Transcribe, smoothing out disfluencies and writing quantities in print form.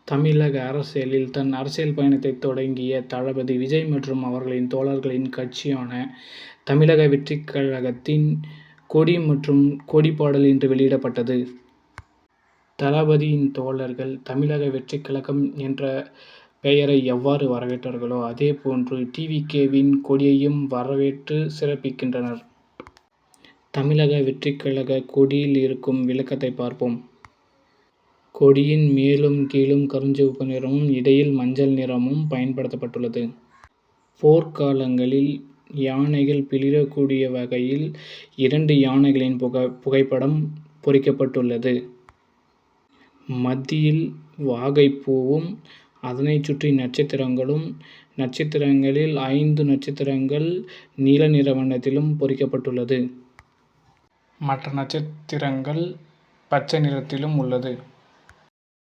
தமிழக அரசியலில் தன் அரசியல் பயணத்தை தொடங்கிய தளபதி விஜய் மற்றும் அவர்களின் தோழர்களின் கட்சியான தமிழக வெற்றிக் கழகத்தின் கொடி மற்றும் கொடிப்பாடல் இன்று வெளியிடப்பட்டது. தளபதியின் தோழர்கள் தமிழக வெற்றிக் கழகம் என்ற பெயரை எவ்வாறு வரவேற்றார்களோ அதே போன்று டி. வி. கே.வின் கொடியையும் வரவேற்று சிறப்பிக்கின்றனர். தமிழக வெற்றிக் கழக கொடியில் இருக்கும் விளக்கத்தை பார்ப்போம். கொடியின் மேலும் கீழும் கருஞ்சிவப்பு நிறமும் இடையில் மஞ்சள் நிறமும் பயன்படுத்தப்பட்டுள்ளது. போர்க்காலங்களில் யானைகள் பிளிரக்கூடிய வகையில் 2 யானைகளின் புகைப்படம் பொறிக்கப்பட்டுள்ளது. மத்தியில் வாகைப்பூவும் அதனைச் சுற்றி நட்சத்திரங்களும் நட்சத்திரங்களில் 5 நட்சத்திரங்கள் நீல நிற வண்ணத்திலும் பொறிக்கப்பட்டுள்ளது. மற்ற நட்சத்திரங்கள் பச்சை நிறத்திலும் உள்ளது.